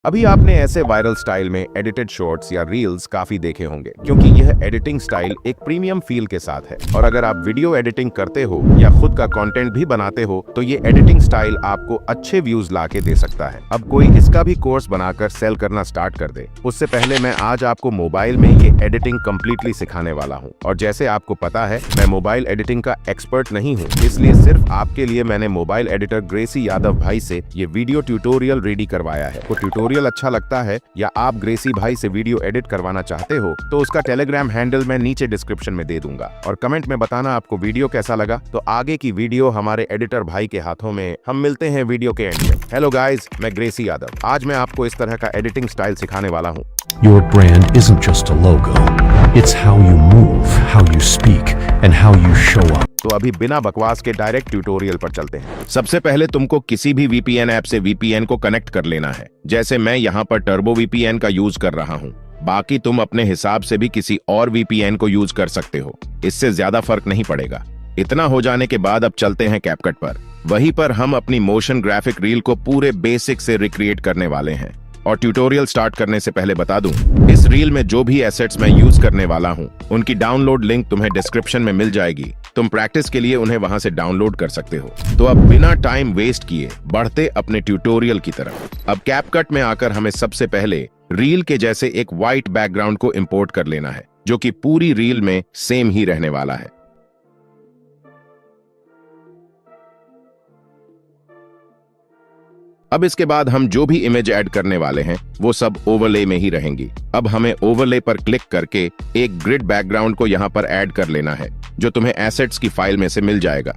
अभी आपने ऐसे वायरल स्टाइल में एडिटेड शॉर्ट्स या रील्स काफी देखे होंगे क्योंकि यह एडिटिंग स्टाइल एक प्रीमियम फील के साथ है। और अगर आप वीडियो एडिटिंग करते हो या खुद का कंटेंट भी बनाते हो तो ये एडिटिंग स्टाइल आपको अच्छे व्यूज ला के दे सकता है। अब कोई इसका भी कोर्स बनाकर सेल करना स्टार्ट कर दे उससे पहले मैं आज आपको मोबाइल में ये एडिटिंग कम्प्लीटली सिखाने वाला हूँ। और जैसे आपको पता है मैं मोबाइल एडिटिंग का एक्सपर्ट नहीं हूँ, इसलिए सिर्फ आपके लिए मैंने मोबाइल एडिटर ग्रेसी यादव भाई से ये वीडियो ट्यूटोरियल रेडी करवाया है। तो ट्यूटोरियल अच्छा लगता है या आप ग्रेसी भाई से वीडियो एडिट करवाना चाहते हो तो उसका टेलीग्राम हैंडल मैं नीचे डिस्क्रिप्शन में दे दूंगा और कमेंट में बताना आपको वीडियो कैसा लगा। तो आगे की वीडियो हमारे एडिटर भाई के हाथों में। हम मिलते हैं वीडियो के एंड में। हेलो गाइस, मैं ग्रेसी यादव। आज मैं आपको इस तरह का एडिटिंग स्टाइल सिखाने वाला हूँ। Your brand isn't just a logo. It's how you move, how you speak, and how you show up. तो अभी बिना बकवास के डायरेक्ट ट्यूटोरियल पर चलते हैं। सबसे पहले तुमको किसी भी वीपीएन ऐप से वीपीएन को कनेक्ट कर लेना है। जैसे मैं यहाँ पर टर्बो वीपीएन का यूज कर रहा हूँ। बाकी तुम अपने हिसाब से भी किसी और वीपीएन को यूज कर सकते हो, इससे ज्यादा फर्क नहीं पड़ेगा। इतना हो जाने के बाद अब चलते हैं कैपकट पर। वहीं पर हम अपनी मोशन ग्राफिक रील को पूरे बेसिक से रिक्रिएट करने वाले हैं। और ट्यूटोरियल स्टार्ट करने से पहले बता दूं, इस रील में जो भी एसेट्स मैं यूज करने वाला हूं, उनकी डाउनलोड लिंक तुम्हें डिस्क्रिप्शन में मिल जाएगी। तुम प्रैक्टिस के लिए उन्हें वहां से डाउनलोड कर सकते हो। तो अब बिना टाइम वेस्ट किए बढ़ते अपने ट्यूटोरियल की तरफ। अब कैपकट में आकर हमें सबसे पहले रील के जैसे एक व्हाइट बैकग्राउंड को इंपोर्ट कर लेना है, जो कि पूरी रील में सेम ही रहने वाला है। अब इसके बाद हम जो भी इमेज ऐड करने वाले हैं वो सब ओवरले में ही रहेंगी। अब हमें ओवरले पर क्लिक करके एक ग्रिड बैकग्राउंड को यहां पर ऐड कर लेना है, जो तुम्हें एसेट्स की फाइल में से मिल जाएगा।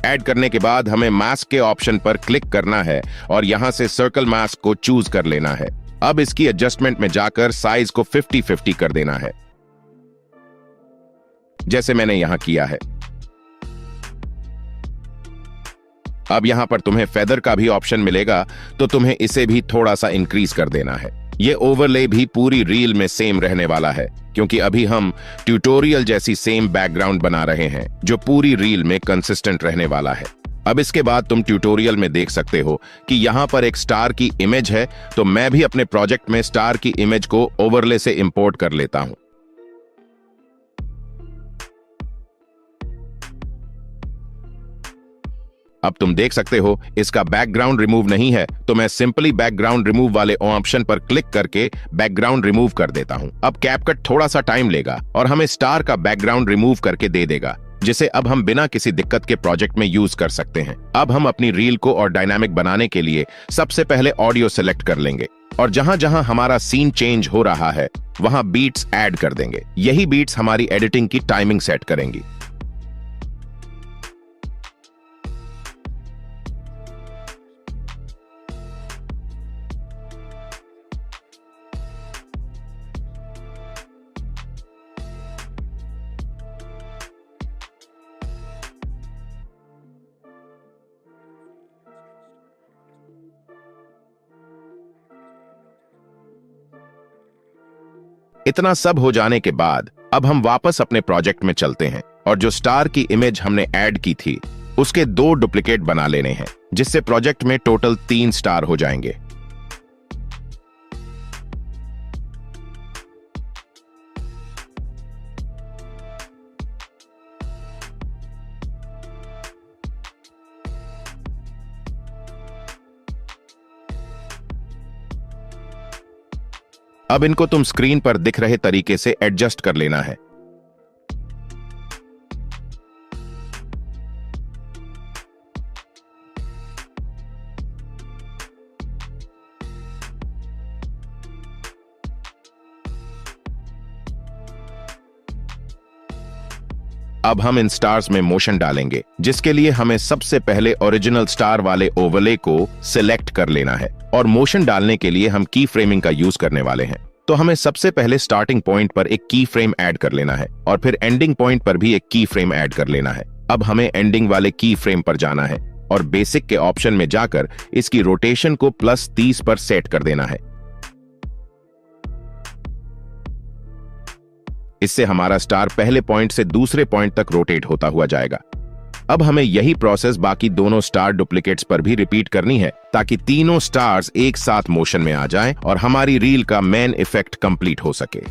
ऐड करने के बाद हमें मास्क के ऑप्शन पर क्लिक करना है और यहां से सर्कल मास्क को चूज कर लेना है। अब इसकी एडजस्टमेंट में जाकर साइज को 50-50 कर देना है, जैसे मैंने यहां किया है। अब यहां पर तुम्हें फेदर का भी ऑप्शन मिलेगा, तो तुम्हें इसे भी थोड़ा सा इंक्रीज कर देना है। ये ओवरले भी पूरी रील में सेम रहने वाला है, क्योंकि अभी हम ट्यूटोरियल जैसी सेम बैकग्राउंड बना रहे हैं जो पूरी रील में कंसिस्टेंट रहने वाला है। अब इसके बाद तुम ट्यूटोरियल में देख सकते हो कि यहां पर एक स्टार की इमेज है, तो मैं भी अपने प्रोजेक्ट में स्टार की इमेज को ओवरले से इंपोर्ट कर लेता हूं। अब तुम देख सकते हो इसका बैकग्राउंड रिमूव नहीं है, तो मैं सिंपली बैकग्राउंड रिमूव वाले ऑप्शन पर क्लिक करके बैकग्राउंड रिमूव कर देता हूं। अब कैपकट थोड़ा सा टाइम लेगा और हमें स्टार का बैकग्राउंड रिमूव करके दे देगा, जिसे अब हम बिना किसी दिक्कत के प्रोजेक्ट में यूज कर सकते हैं। अब हम अपनी रील को और डायनामिक बनाने के लिए सबसे पहले ऑडियो सेलेक्ट कर लेंगे और जहां जहां हमारा सीन चेंज हो रहा है वहां बीट्स ऐड कर देंगे। यही बीट्स हमारी एडिटिंग की टाइमिंग सेट करेंगी। इतना सब हो जाने के बाद अब हम वापस अपने प्रोजेक्ट में चलते हैं और जो स्टार की इमेज हमने ऐड की थी उसके 2 डुप्लीकेट बना लेने हैं, जिससे प्रोजेक्ट में टोटल 3 स्टार हो जाएंगे। अब इनको तुम स्क्रीन पर दिख रहे तरीके से एडजस्ट कर लेना है। अब हम इन स्टार्स में मोशन डालेंगे, जिसके लिए हमें सबसे पहले ओरिजिनल स्टार वाले ओवरले को सिलेक्ट कर लेना है और मोशन डालने के लिए हम की फ्रेमिंग का यूज करने वाले हैं। तो हमें सबसे पहले स्टार्टिंग पॉइंट पर एक की फ्रेम ऐड कर लेना है और फिर एंडिंग पॉइंट पर भी एक की फ्रेम ऐड कर लेना है। अब हमें एंडिंग वाले की फ्रेम पर जाना है और बेसिक के ऑप्शन में जाकर इसकी रोटेशन को +30 पर सेट कर देना है। इससे हमारा स्टार पहले पॉइंट से दूसरे पॉइंट तक रोटेट होता हुआ जाएगा। अब हमें यही प्रोसेस बाकी दोनों स्टार डुप्लीकेट्स पर भी रिपीट करनी है ताकि तीनों स्टार्स एक साथ मोशन में आ जाएं और हमारी रील का मेन इफेक्ट कंप्लीट हो सके।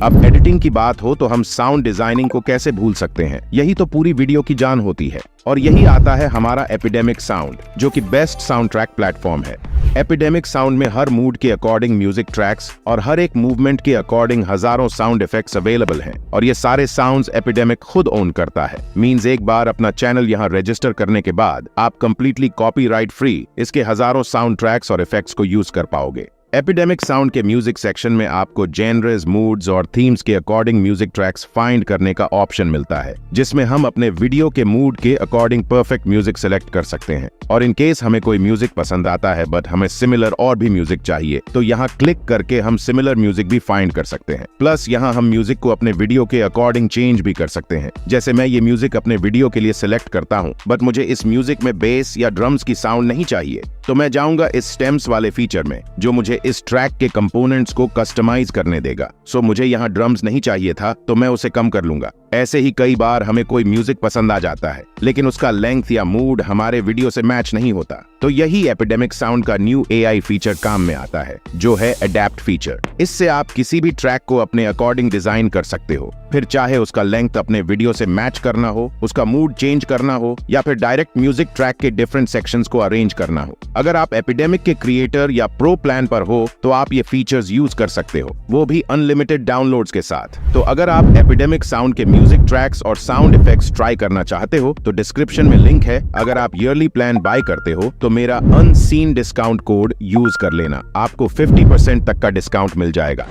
अब एडिटिंग की बात हो तो हम साउंड डिजाइनिंग को कैसे भूल सकते हैं। यही तो पूरी वीडियो की जान होती है और यही आता है हमारा एपिडेमिक साउंड, जो कि बेस्ट साउंड ट्रैक प्लेटफॉर्म है। एपिडेमिक साउंड में हर मूड के अकॉर्डिंग म्यूजिक ट्रैक्स और हर एक मूवमेंट के अकॉर्डिंग हजारों साउंड इफेक्ट्स अवेलेबल हैं और ये सारे साउंड्स एपिडेमिक खुद ओन करता है। मींस एक बार अपना चैनल यहाँ रजिस्टर करने के बाद आप कंप्लीटली कॉपीराइट फ्री इसके हजारों साउंड ट्रैक्स और इफेक्ट्स को यूज कर पाओगे। एपिडेमिक साउंड के म्यूजिक सेक्शन में आपको जेनर्स, मूड्स और थीम्स के अकॉर्डिंग म्यूजिक ट्रैक्स फाइंड करने का ऑप्शन मिलता है, जिसमें हम अपने वीडियो के मूड के अकॉर्डिंग परफेक्ट म्यूजिक सेलेक्ट कर सकते हैं। और इन केस हमें कोई म्यूजिक पसंद आता है बट हमें सिमिलर और भी म्यूजिक चाहिए, तो यहाँ क्लिक करके हम सिमिलर म्यूजिक भी फाइंड कर सकते हैं। प्लस यहाँ हम म्यूजिक को अपने वीडियो के अकॉर्डिंग चेंज भी कर सकते हैं। जैसे मैं ये म्यूजिक अपने वीडियो के लिए सिलेक्ट करता हूँ बट मुझे इस म्यूजिक में बेस या ड्रम्स की साउंड नहीं चाहिए, तो मैं जाऊंगा इस स्टेम्स वाले फीचर में, जो मुझे इस ट्रैक के कंपोनेंट्स को कस्टमाइज करने देगा। सो मुझे यहाँ ड्रम्स नहीं चाहिए था तो मैं उसे कम कर लूंगा। ऐसे ही कई बार हमें कोई म्यूजिक पसंद आ जाता है लेकिन उसका लेंथ या मूड हमारे वीडियो से मैच नहीं होता, तो यही एपिडेमिक साउंड का न्यू AI फीचर काम में आता है, जो है अडेप्ट फीचर। इससे आप किसी भी ट्रैक को अपने अकॉर्डिंग डिजाइन कर सकते हो, फिर चाहे उसका लेंथ अपने वीडियो से मैच करना हो, उसका मूड चेंज करना हो या फिर डायरेक्ट म्यूजिक ट्रैक के डिफरेंट सेक्शंस को अरेंज करना हो। अगर आप एपिडेमिक के क्रिएटर या प्रो प्लान पर हो तो आप ये फीचर्स यूज कर सकते हो, वो भी अनलिमिटेड डाउनलोड्स के साथ। तो अगर आप एपिडेमिक साउंड के म्यूजिक ट्रैक्स और साउंड इफेक्ट्स ट्राई करना चाहते हो तो डिस्क्रिप्शन में लिंक है। अगर आप ईयरली प्लान बाय करते हो तो मेरा अनसीन डिस्काउंट कोड यूज कर लेना, आपको 50% तक का डिस्काउंट मिल जाएगा।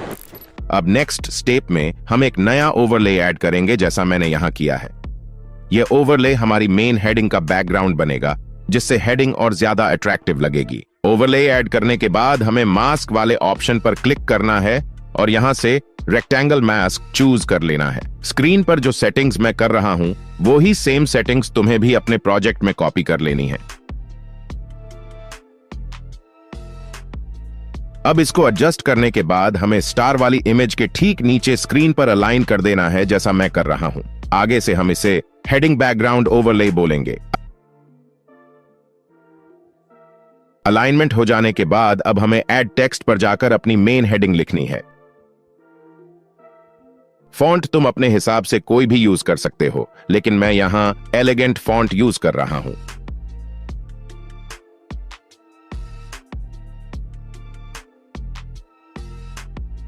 अब नेक्स्ट स्टेप में हम एक नया ओवरले ऐड करेंगे, जैसा मैंने यहां किया है। यह ओवरले हमारी मेन हेडिंग का बैकग्राउंड बनेगा, जिससे हेडिंग और ज्यादा अट्रैक्टिव लगेगी। ओवरले ऐड करने के बाद हमें मास्क वाले ऑप्शन पर क्लिक करना है और यहां से रेक्टेंगल मास्क चूज कर लेना है। स्क्रीन पर जो सेटिंग्स मैं कर रहा हूं वो ही सेम सेटिंग्स तुम्हें भी अपने प्रोजेक्ट में कॉपी कर लेनी है। अब इसको एडजस्ट करने के बाद हमें स्टार वाली इमेज के ठीक नीचे स्क्रीन पर अलाइन कर देना है, जैसा मैं कर रहा हूं। आगे से हम इसे हेडिंग बैकग्राउंड ओवरले बोलेंगे। अलाइनमेंट हो जाने के बाद अब हमें ऐड टेक्स्ट पर जाकर अपनी मेन हेडिंग लिखनी है। फॉन्ट तुम अपने हिसाब से कोई भी यूज कर सकते हो, लेकिन मैं यहां एलिगेंट फॉन्ट यूज कर रहा हूं।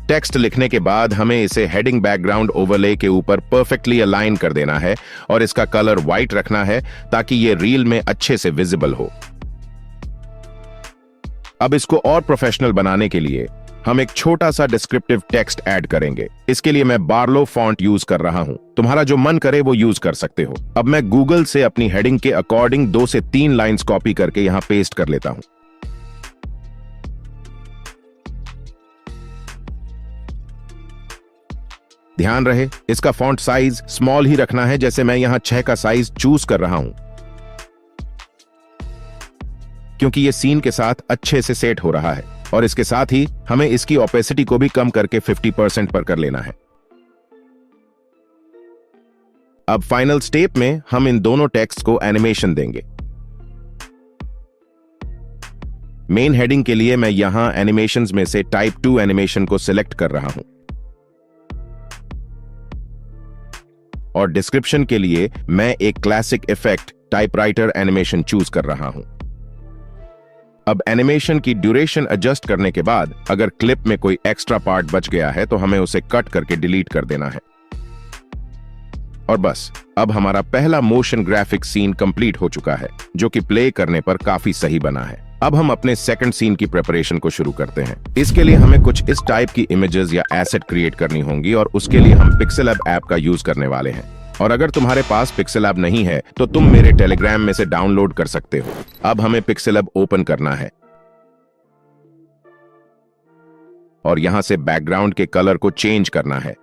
टेक्स्ट लिखने के बाद हमें इसे हेडिंग बैकग्राउंड ओवरले के ऊपर परफेक्टली अलाइन कर देना है और इसका कलर व्हाइट रखना है ताकि ये रील में अच्छे से विजिबल हो। अब इसको और प्रोफेशनल बनाने के लिए हम एक छोटा सा डिस्क्रिप्टिव टेक्स्ट ऐड करेंगे। इसके लिए मैं बार्लो फॉन्ट यूज कर रहा हूं, तुम्हारा जो मन करे वो यूज कर सकते हो। अब मैं गूगल से अपनी हेडिंग के अकॉर्डिंग 2 से 3 लाइंस कॉपी करके यहां पेस्ट कर लेता हूं। ध्यान रहे इसका फॉन्ट साइज स्मॉल ही रखना है, जैसे मैं यहां 6 का साइज चूज कर रहा हूं, क्योंकि ये सीन के साथ अच्छे से सेट हो रहा है। और इसके साथ ही हमें इसकी ओपेसिटी को भी कम करके 50% पर कर लेना है। अब फाइनल स्टेप में हम इन दोनों टेक्स्ट को एनिमेशन देंगे। मेन हेडिंग के लिए मैं यहां एनिमेशंस में से टाइप 2 एनिमेशन को सिलेक्ट कर रहा हूं और डिस्क्रिप्शन के लिए मैं एक classic effect typewriter animation choose कर रहा हूं। अब एनिमेशन की ड्यूरेशन एडजस्ट करने के बाद अगर क्लिप में कोई एक्स्ट्रा पार्ट बच गया है तो हमें उसे कट करके डिलीट कर देना है। और बस अब हमारा पहला मोशन ग्राफिक सीन कंप्लीट हो चुका है, जो कि प्ले करने पर काफी सही बना है। अब हम अपने सेकंड सीन की प्रिपरेशन को शुरू करते हैं। इसके लिए हमें कुछ इस टाइप की इमेजेस या एसेट क्रिएट करनी होंगी और उसके लिए हम पिक्सेलैब ऐप का यूज करने वाले हैं। और अगर तुम्हारे पास पिक्सेलैब नहीं है तो तुम मेरे टेलीग्राम में से डाउनलोड कर सकते हो। अब हमें पिक्सेलैब ओपन करना है और यहां से बैकग्राउंड के कलर को चेंज करना है।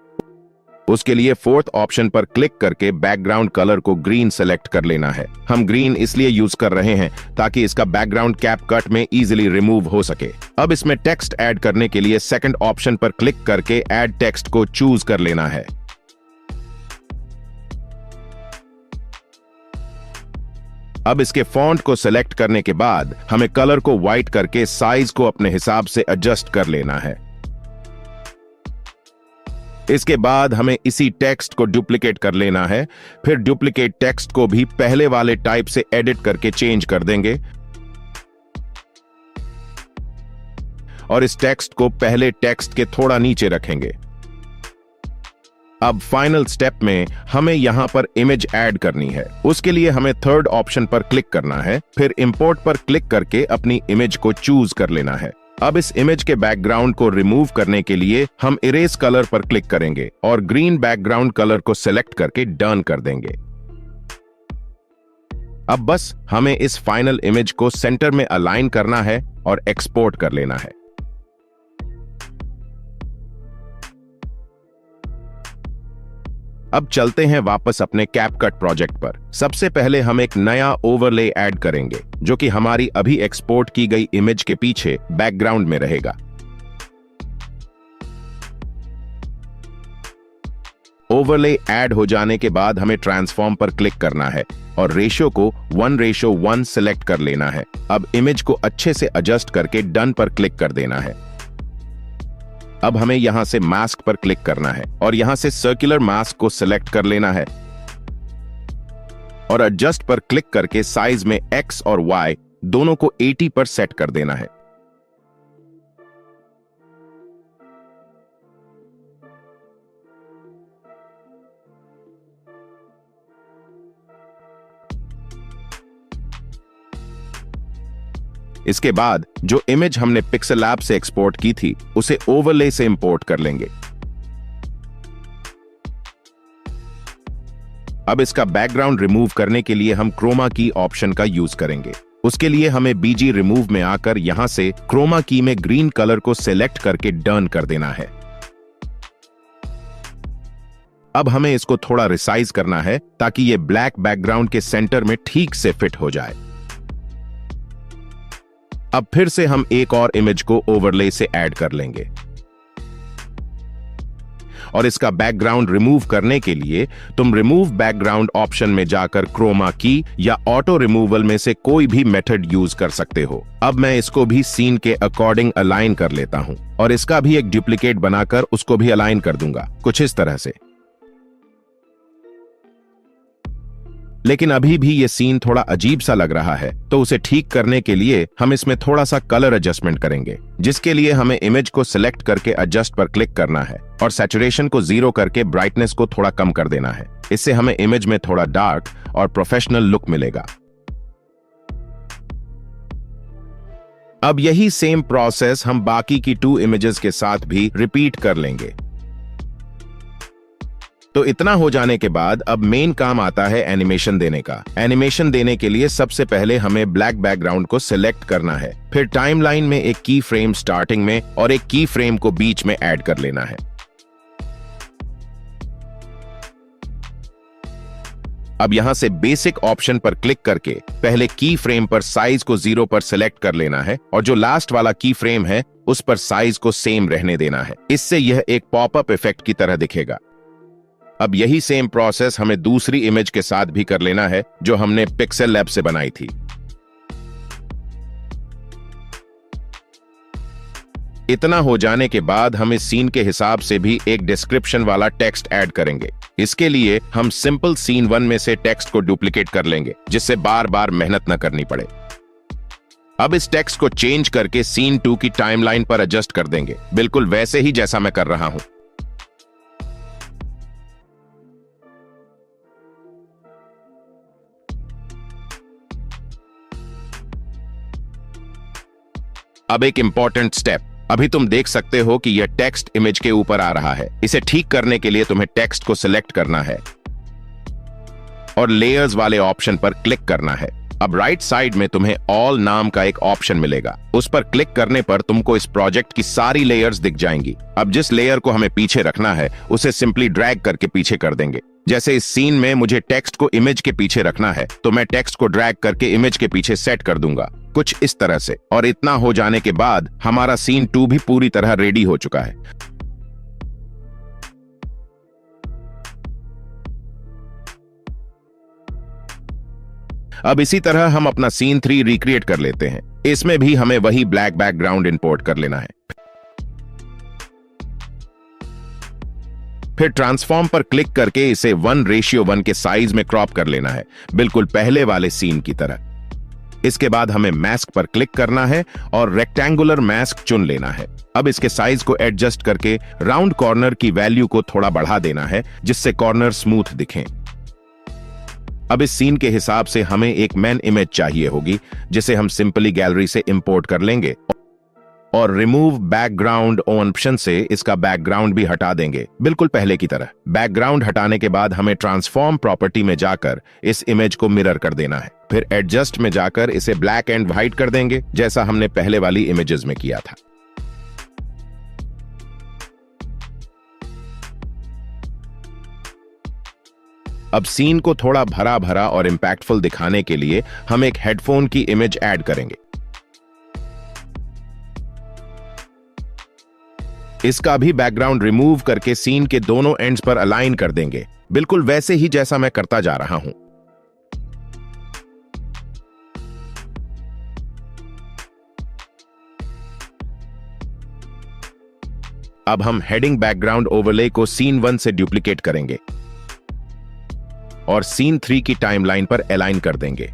उसके लिए 4th ऑप्शन पर क्लिक करके बैकग्राउंड कलर को ग्रीन सेलेक्ट कर लेना है। हम ग्रीन इसलिए यूज कर रहे हैं ताकि इसका बैकग्राउंड कैप कट में इजीली रिमूव हो सके। अब इसमें टेक्स्ट ऐड करने के लिए 2nd ऑप्शन पर क्लिक करके ऐड टेक्स्ट को चूज कर लेना है। अब इसके फॉन्ट को सिलेक्ट करने के बाद हमें कलर को व्हाइट करके साइज को अपने हिसाब से एडजस्ट कर लेना है। इसके बाद हमें इसी टेक्स्ट को डुप्लीकेट कर लेना है। फिर डुप्लीकेट टेक्स्ट को भी पहले वाले टाइप से एडिट करके चेंज कर देंगे और इस टेक्स्ट को पहले टेक्स्ट के थोड़ा नीचे रखेंगे। अब फाइनल स्टेप में हमें यहां पर इमेज ऐड करनी है। उसके लिए हमें थर्ड ऑप्शन पर क्लिक करना है, फिर इंपोर्ट पर क्लिक करके अपनी इमेज को चूज कर लेना है। अब इस इमेज के बैकग्राउंड को रिमूव करने के लिए हम इरेज कलर पर क्लिक करेंगे और ग्रीन बैकग्राउंड कलर को सिलेक्ट करके डन कर देंगे। अब बस हमें इस फाइनल इमेज को सेंटर में अलाइन करना है और एक्सपोर्ट कर लेना है। अब चलते हैं वापस अपने कैपकट प्रोजेक्ट पर। सबसे पहले हम एक नया ओवरले ऐड करेंगे जो कि हमारी अभी एक्सपोर्ट की गई इमेज के पीछे बैकग्राउंड में रहेगा। ओवरले ऐड हो जाने के बाद हमें ट्रांसफॉर्म पर क्लिक करना है और रेशियो को 1:1 सिलेक्ट कर लेना है। अब इमेज को अच्छे से एडजस्ट करके डन पर क्लिक कर देना है। अब हमें यहां से मास्क पर क्लिक करना है और यहां से सर्कुलर मास्क को सिलेक्ट कर लेना है और एडजस्ट पर क्लिक करके साइज में X और Y दोनों को 80 पर सेट कर देना है। इसके बाद जो इमेज हमने पिक्सेल लैब से एक्सपोर्ट की थी उसे ओवरले से इंपोर्ट कर लेंगे। अब इसका बैकग्राउंड रिमूव करने के लिए हम क्रोमा की ऑप्शन का यूज करेंगे। उसके लिए हमें बीजी रिमूव में आकर यहां से क्रोमा की में ग्रीन कलर को सिलेक्ट करके डन कर देना है। अब हमें इसको थोड़ा रिसाइज करना है ताकि ये ब्लैक बैकग्राउंड के सेंटर में ठीक से फिट हो जाए। अब फिर से हम एक और इमेज को ओवरले से ऐड कर लेंगे और इसका बैकग्राउंड रिमूव करने के लिए तुम रिमूव बैकग्राउंड ऑप्शन में जाकर क्रोमा की या ऑटो रिमूवल में से कोई भी मेथड यूज कर सकते हो। अब मैं इसको भी सीन के अकॉर्डिंग अलाइन कर लेता हूं और इसका भी एक डुप्लीकेट बनाकर उसको भी अलाइन कर दूंगा कुछ इस तरह से। लेकिन अभी भी ये सीन थोड़ा अजीब सा लग रहा है, तो उसे ठीक करने के लिए हम इसमें थोड़ा सा कलर एडजस्टमेंट करेंगे, जिसके लिए हमें इमेज को सिलेक्ट करके एडजस्ट पर क्लिक करना है और सैचुरेशन को 0 करके ब्राइटनेस को थोड़ा कम कर देना है। इससे हमें इमेज में थोड़ा डार्क और प्रोफेशनल लुक मिलेगा। अब यही सेम प्रोसेस हम बाकी की 2 इमेजेस के साथ भी रिपीट कर लेंगे। तो इतना हो जाने के बाद अब मेन काम आता है एनिमेशन देने का। एनिमेशन देने के लिए सबसे पहले हमें ब्लैक बैकग्राउंड को सिलेक्ट करना है, फिर टाइमलाइन में एक की फ्रेम स्टार्टिंग में और एक की फ्रेम को बीच में ऐड कर लेना है। अब यहां से बेसिक ऑप्शन पर क्लिक करके पहले की फ्रेम पर साइज को 0 पर सिलेक्ट कर लेना है और जो लास्ट वाला की फ्रेम है उस पर साइज को सेम रहने देना है। इससे यह एक पॉपअप इफेक्ट की तरह दिखेगा। अब यही सेम प्रोसेस हमें दूसरी इमेज के साथ भी कर लेना है जो हमने पिक्सेल लैब से बनाई थी। इतना हो जाने के बाद हम इस सीन के हिसाब से भी एक डिस्क्रिप्शन वाला टेक्स्ट ऐड करेंगे। इसके लिए हम सिंपल सीन 1 में से टेक्स्ट को डुप्लीकेट कर लेंगे, जिससे बार बार मेहनत न करनी पड़े। अब इस टेक्स्ट को चेंज करके सीन 2 की टाइमलाइन पर एडजस्ट कर देंगे, बिल्कुल वैसे ही जैसा मैं कर रहा हूं। अब एक इंपॉर्टेंट स्टेप, अभी तुम देख सकते हो कि यह टेक्स्ट इमेज के ऊपर आ रहा है। इसे ठीक करने के लिए तुम्हें टेक्स्ट को सिलेक्ट करना है और लेयर्स वाले ऑप्शन पर क्लिक करना है। अब राइट साइड में तुम्हें ऑल नाम का एक ऑप्शन मिलेगा, उस पर क्लिक करने पर तुमको इस प्रोजेक्ट की सारी लेयर्स दिख जाएंगी। अब जिस लेयर को हमें पीछे रखना है उसे सिंपली ड्रैग करके पीछे कर देंगे। जैसे इस सीन में मुझे टेक्स्ट को इमेज के पीछे रखना है, तो मैं टेक्स्ट को ड्रैग करके इमेज के पीछे सेट कर दूंगा कुछ इस तरह से। और इतना हो जाने के बाद हमारा सीन 2 भी पूरी तरह रेडी हो चुका है। अब इसी तरह हम अपना सीन 3 रिक्रिएट कर लेते हैं। इसमें भी हमें वही ब्लैक बैकग्राउंड इंपोर्ट कर लेना है। फिर ट्रांसफॉर्म पर क्लिक करके इसे 1:1 के साइज में क्रॉप कर लेना है, बिल्कुल पहले वाले सीन की तरह। इसके बाद हमें मास्क पर क्लिक करना है और रेक्टेंगुलर मास्क चुन लेना है। अब इसके साइज को एडजस्ट करके राउंड कॉर्नर की वैल्यू को थोड़ा बढ़ा देना है, जिससे कॉर्नर स्मूथ दिखें। अब इस सीन के हिसाब से हमें एक मेन इमेज चाहिए होगी, जिसे हम सिंपली गैलरी से इंपोर्ट कर लेंगे और रिमूव बैकग्राउंड ऑप्शन से इसका बैकग्राउंड भी हटा देंगे, बिल्कुल पहले की तरह। बैकग्राउंड हटाने के बाद हमें ट्रांसफॉर्म प्रॉपर्टी में जाकर इस इमेज को मिरर कर देना है। फिर एडजस्ट में जाकर इसे ब्लैक एंड व्हाइट कर देंगे, जैसा हमने पहले वाली इमेजेस में किया था। अब सीन को थोड़ा भरा भरा और इंपैक्टफुल दिखाने के लिए हम एक हेडफोन की इमेज ऐड करेंगे। इसका भी बैकग्राउंड रिमूव करके सीन के दोनों एंड्स पर अलाइन कर देंगे, बिल्कुल वैसे ही जैसा मैं करता जा रहा हूं। अब हम हेडिंग बैकग्राउंड ओवरले को सीन 1 से डुप्लीकेट करेंगे और सीन 3 की टाइमलाइन पर अलाइन कर देंगे।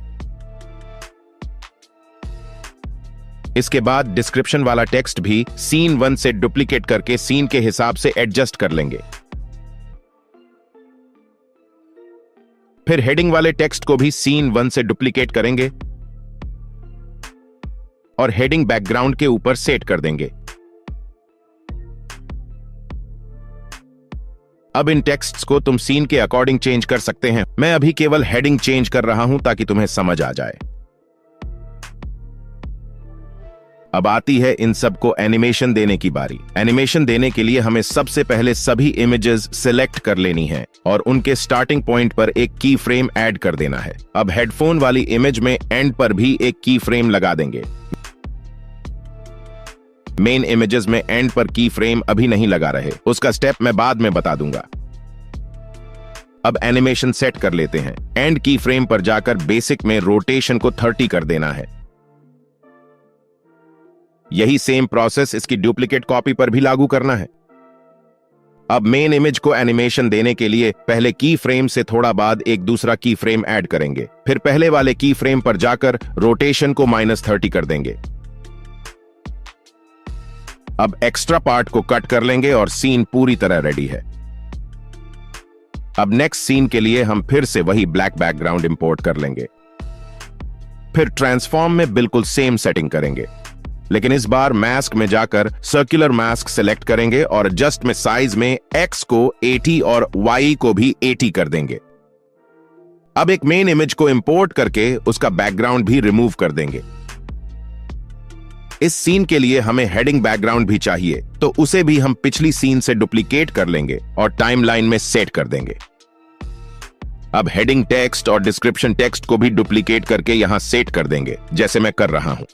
इसके बाद डिस्क्रिप्शन वाला टेक्स्ट भी सीन 1 से डुप्लीकेट करके सीन के हिसाब से एडजस्ट कर लेंगे। फिर हेडिंग वाले टेक्स्ट को भी सीन 1 से डुप्लीकेट करेंगे और हेडिंग बैकग्राउंड के ऊपर सेट कर देंगे। अब इन टेक्स्ट्स को तुम सीन के अकॉर्डिंग चेंज कर सकते हैं। मैं अभी केवल हेडिंग चेंज कर रहा हूं ताकि तुम्हें समझ आ जाए। अब आती है इन सबको एनिमेशन देने की बारी। एनिमेशन देने के लिए हमें सबसे पहले सभी इमेजेस सिलेक्ट कर लेनी है और उनके स्टार्टिंग पॉइंट पर एक की फ्रेम ऐड कर देना है। अब हेडफोन वाली इमेज में एंड पर भी एक की फ्रेम लगा देंगे। मेन इमेजेस में एंड पर की फ्रेम अभी नहीं लगा रहे, उसका स्टेप मैं बाद में बता दूंगा। अब एनिमेशन सेट कर लेते हैं। एंड की फ्रेम पर जाकर बेसिक में रोटेशन को 30 कर देना है। यही सेम प्रोसेस इसकी डुप्लीकेट कॉपी पर भी लागू करना है। अब मेन इमेज को एनिमेशन देने के लिए पहले की फ्रेम से थोड़ा बाद एक दूसरा की फ्रेम ऐड करेंगे। फिर पहले वाले की फ्रेम पर जाकर रोटेशन को -30 कर देंगे। अब एक्स्ट्रा पार्ट को कट कर लेंगे और सीन पूरी तरह रेडी है। अब नेक्स्ट सीन के लिए हम फिर से वही ब्लैक बैकग्राउंड इंपोर्ट कर लेंगे। फिर ट्रांसफॉर्म में बिल्कुल सेम सेटिंग करेंगे, लेकिन इस बार मास्क में जाकर सर्कुलर मास्क सेलेक्ट करेंगे और एडजस्ट में साइज में X को 80 और Y को भी 80 कर देंगे। अब एक मेन इमेज को इंपोर्ट करके उसका बैकग्राउंड भी रिमूव कर देंगे। इस सीन के लिए हमें हेडिंग बैकग्राउंड भी चाहिए, तो उसे भी हम पिछली सीन से डुप्लीकेट कर लेंगे और टाइमलाइन में सेट कर देंगे। अब हेडिंग टेक्स्ट और डिस्क्रिप्शन टेक्स्ट को भी डुप्लीकेट करके यहां सेट कर देंगे, जैसे मैं कर रहा हूं।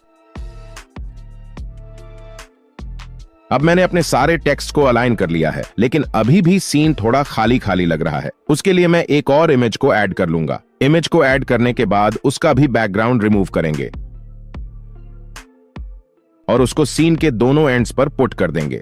अब मैंने अपने सारे टेक्स्ट को अलाइन कर लिया है, लेकिन अभी भी सीन थोड़ा खाली खाली लग रहा है। उसके लिए मैं एक और इमेज को ऐड कर लूंगा। इमेज को ऐड करने के बाद उसका भी बैकग्राउंड रिमूव करेंगे और उसको सीन के दोनों एंड्स पर पुट कर देंगे।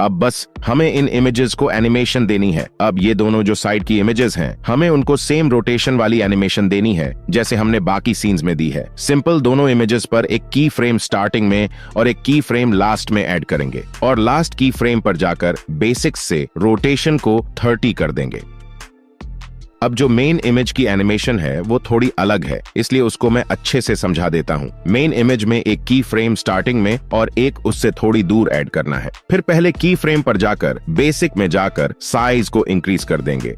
अब बस हमें इन इमेजेस को एनिमेशन देनी है। अब ये दोनों जो साइड की इमेजेस हैं, हमें उनको सेम रोटेशन वाली एनिमेशन देनी है जैसे हमने बाकी सीन्स में दी है। सिंपल दोनों इमेजेस पर एक की फ्रेम स्टार्टिंग में और एक की फ्रेम लास्ट में ऐड करेंगे और लास्ट की फ्रेम पर जाकर बेसिक्स से रोटेशन को 30 कर देंगे। अब जो मेन इमेज की एनिमेशन है वो थोड़ी अलग है, इसलिए उसको मैं अच्छे से समझा देता हूं। मेन इमेज में एक की फ्रेम स्टार्टिंग में और एक उससे थोड़ी दूर ऐड करना है। फिर पहले की फ्रेम पर जाकर बेसिक में जाकर साइज को इंक्रीज कर देंगे,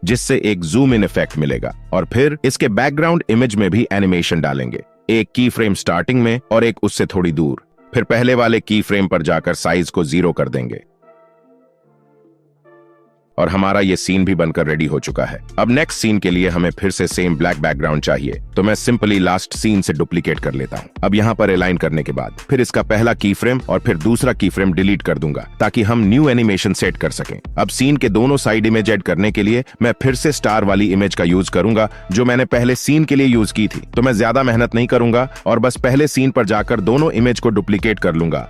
जिससे एक जूम इन इफेक्ट मिलेगा और फिर इसके बैकग्राउंड इमेज में भी एनिमेशन डालेंगे, एक की फ्रेम स्टार्टिंग में और एक उससे थोड़ी दूर। फिर पहले वाले की फ्रेम पर जाकर साइज को 0 कर देंगे। और हमारा ये सीन भी बनकर रेडी हो चुका है। अब नेक्स्ट सीन के लिए हमें फिर से सेम ब्लैक बैकग्राउंड चाहिए, तो मैं सिंपली लास्ट सीन से डुप्लीकेट कर लेता हूँ। अब यहाँ पर अलाइन करने के बाद फिर इसका पहला की फ्रेम और फिर दूसरा की फ्रेम डिलीट कर दूंगा ताकि हम न्यू एनिमेशन सेट कर सकें। अब सीन के दोनों साइड इमेज ऐड करने के लिए मैं फिर से स्टार वाली इमेज का यूज करूंगा जो मैंने पहले सीन के लिए यूज की थी। तो मैं ज्यादा मेहनत नहीं करूंगा और बस पहले सीन पर जाकर दोनों इमेज को डुप्लीकेट कर लूंगा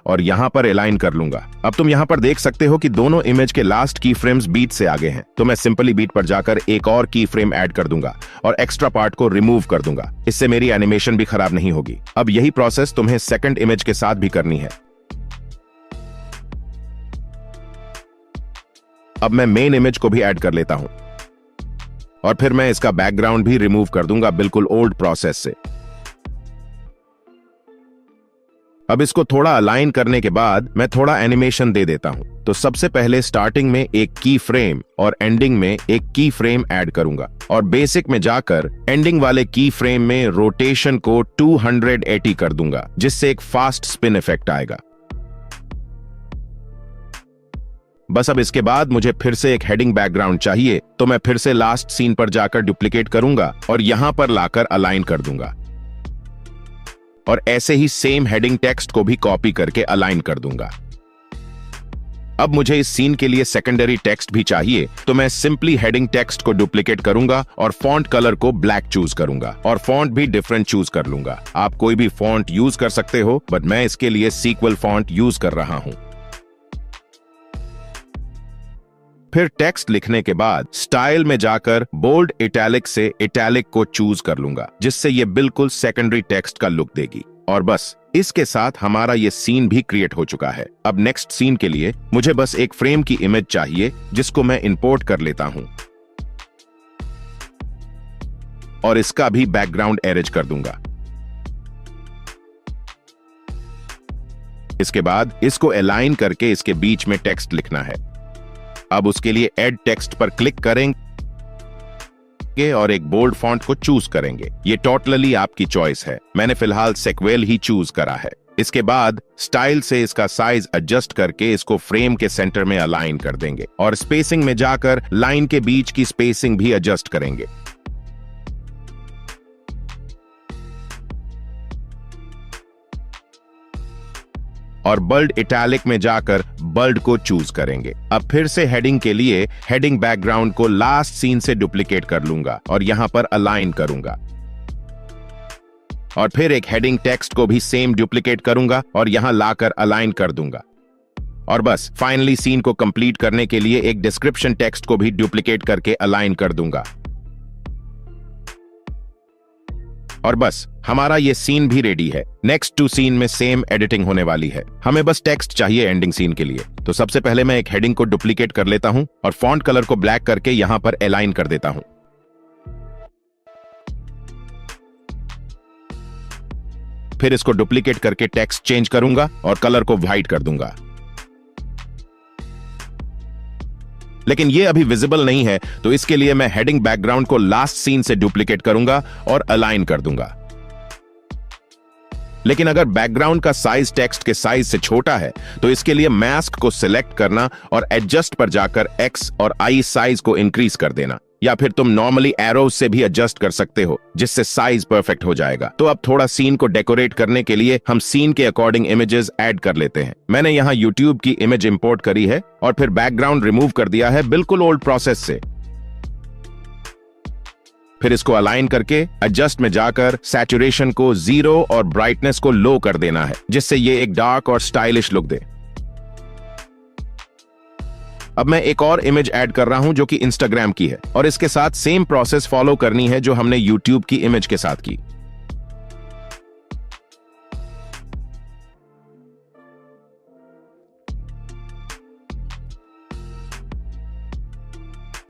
और यहां पर अलाइन कर लूंगा। अब तुम यहां पर देख सकते हो कि दोनों इमेज के लास्ट की फ्रेम्स बीट से आगे हैं, तो मैं सिंपली बीट पर जाकर एक और की फ्रेम ऐड कर दूंगा और एक्स्ट्रा पार्ट को रिमूव कर दूंगा। इससे मेरी एनिमेशन भी खराब नहीं होगी। अब यही प्रोसेस तुम्हें सेकंड इमेज के साथ भी करनी है। अब मैं मेन इमेज को भी ऐड कर लेता हूं और फिर मैं इसका बैकग्राउंड भी रिमूव कर दूंगा बिल्कुल ओल्ड प्रोसेस से। अब इसको थोड़ा अलाइन करने के बाद मैं थोड़ा एनिमेशन दे देता हूं। तो सबसे पहले स्टार्टिंग में एक की फ्रेम और एंडिंग में एक की फ्रेम ऐड करूंगा और बेसिक में जाकर एंडिंग वाले की फ्रेम में रोटेशन को 280 कर दूंगा जिससे एक फास्ट स्पिन इफेक्ट आएगा। बस अब इसके बाद मुझे फिर से एक हेडिंग बैकग्राउंड चाहिए, तो मैं फिर से लास्ट सीन पर जाकर डुप्लीकेट करूंगा और यहां पर लाकर अलाइन कर दूंगा और ऐसे ही सेम हेडिंग टेक्स्ट को भी कॉपी करके अलाइन कर दूंगा। अब मुझे इस सीन के लिए सेकेंडरी टेक्स्ट भी चाहिए, तो मैं सिंपली हेडिंग टेक्स्ट को डुप्लीकेट करूंगा और फॉन्ट कलर को ब्लैक चूज करूंगा और फॉन्ट भी डिफरेंट चूज कर लूंगा। आप कोई भी फॉन्ट यूज कर सकते हो, बट मैं इसके लिए सीक्वल फॉन्ट यूज कर रहा हूं। फिर टेक्स्ट लिखने के बाद स्टाइल में जाकर बोल्ड इटैलिक से इटैलिक को चूज कर लूंगा जिससे ये बिल्कुल सेकेंडरी टेक्स्ट का लुक देगी। और बस इसके साथ हमारा ये सीन भी क्रिएट हो चुका है। अब नेक्स्ट सीन के लिए मुझे बस एक फ्रेम की इमेज चाहिए जिसको मैं इंपोर्ट कर लेता हूं और इसका भी बैकग्राउंड अरेंज कर दूंगा। इसके बाद इसको अलाइन करके इसके बीच में टेक्स्ट लिखना है। अब उसके लिए ऐड टेक्स्ट पर क्लिक करेंगे और एक बोल्ड फॉन्ट को चूज करेंगे। ये टोटली आपकी चॉइस है, मैंने फिलहाल सेक्वेल ही चूज करा है। इसके बाद स्टाइल से इसका साइज एडजस्ट करके इसको फ्रेम के सेंटर में अलाइन कर देंगे और स्पेसिंग में जाकर लाइन के बीच की स्पेसिंग भी एडजस्ट करेंगे। और बल्ड इटैलिक में जाकर बल्ड को चूज करेंगे। अब फिर से हेडिंग के लिए हेडिंग बैकग्राउंड को लास्ट सीन से डुप्लीकेट कर लूंगा और यहां पर अलाइन करूंगा और फिर एक हेडिंग टेक्स्ट को भी सेम डुप्लीकेट करूंगा और यहां लाकर अलाइन कर दूंगा। और बस फाइनली सीन को कंप्लीट करने के लिए एक डिस्क्रिप्शन टेक्स्ट को भी डुप्लीकेट करके अलाइन कर दूंगा। और बस हमारा ये सीन भी रेडी है। नेक्स्ट 2 सीन में सेम एडिटिंग होने वाली है। हमें बस टेक्स्ट चाहिए एंडिंग सीन के लिए। तो सबसे पहले मैं एक हेडिंग को डुप्लीकेट कर लेता हूं और फॉन्ट कलर को ब्लैक करके यहां पर अलाइन कर देता हूं। फिर इसको डुप्लीकेट करके टेक्स्ट चेंज करूंगा और कलर को व्हाइट कर दूंगा। लेकिन ये अभी विजिबल नहीं है, तो इसके लिए मैं हेडिंग बैकग्राउंड को लास्ट सीन से डुप्लीकेट करूंगा और अलाइन कर दूंगा। लेकिन अगर बैकग्राउंड का साइज टेक्स्ट के साइज से छोटा है, तो इसके लिए मास्क को सिलेक्ट करना और एडजस्ट पर जाकर X और I साइज को इंक्रीज कर देना, या फिर तुम नॉर्मली एरोज से भी एडजस्ट कर सकते हो जिससे साइज परफेक्ट हो जाएगा। तो अब थोड़ा सीन को डेकोरेट करने के लिए हम सीन के अकॉर्डिंग इमेजेस ऐड कर लेते हैं। मैंने यहाँ YouTube की इमेज इंपोर्ट करी है और फिर बैकग्राउंड रिमूव कर दिया है बिल्कुल ओल्ड प्रोसेस से। फिर इसको अलाइन करके एडजस्ट में जाकर सैचुरेशन को 0 और ब्राइटनेस को लो कर देना है जिससे ये एक डार्क और स्टाइलिश लुक दे। अब मैं एक और इमेज ऐड कर रहा हूं जो कि इंस्टाग्राम की है और इसके साथ सेम प्रोसेस फॉलो करनी है जो हमने YouTube की इमेज के साथ की।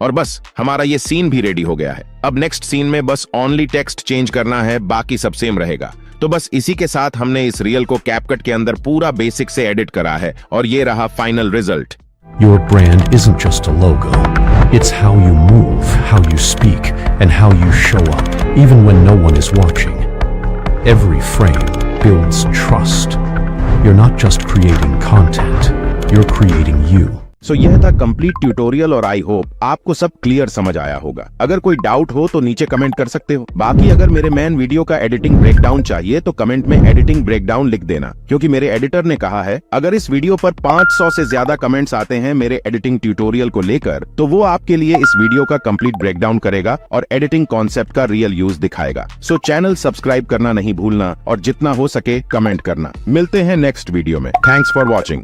और बस हमारा ये सीन भी रेडी हो गया है। अब नेक्स्ट सीन में बस ओनली टेक्स्ट चेंज करना है, बाकी सब सेम रहेगा। तो बस इसी के साथ हमने इस रील को कैपकट के अंदर पूरा बेसिक से एडिट करा है और ये रहा final result. Your brand isn't just a logo. It's how you move, how you speak, and how you show up, even when no one is watching. Every frame builds trust. You're not just creating content, you're creating you. सो यह था complete tutorial और I hope आपको सब clear समझ आया होगा। अगर कोई डाउट हो तो नीचे कमेंट कर सकते हो। बाकी अगर मेरे मेन वीडियो का एडिटिंग ब्रेकडाउन चाहिए तो कमेंट में एडिटिंग ब्रेकडाउन लिख देना, क्योंकि मेरे एडिटर ने कहा है अगर इस वीडियो पर 500 से ज्यादा कमेंट्स आते हैं मेरे एडिटिंग ट्यूटोरियल को लेकर तो वो आपके लिए इस वीडियो का कंप्लीट ब्रेकडाउन करेगा और एडिटिंग कॉन्सेप्ट का रियल यूज दिखाएगा। सो चैनल सब्सक्राइब करना नहीं भूलना और जितना हो सके कमेंट करना। मिलते हैं नेक्स्ट वीडियो में। Thanks for watching.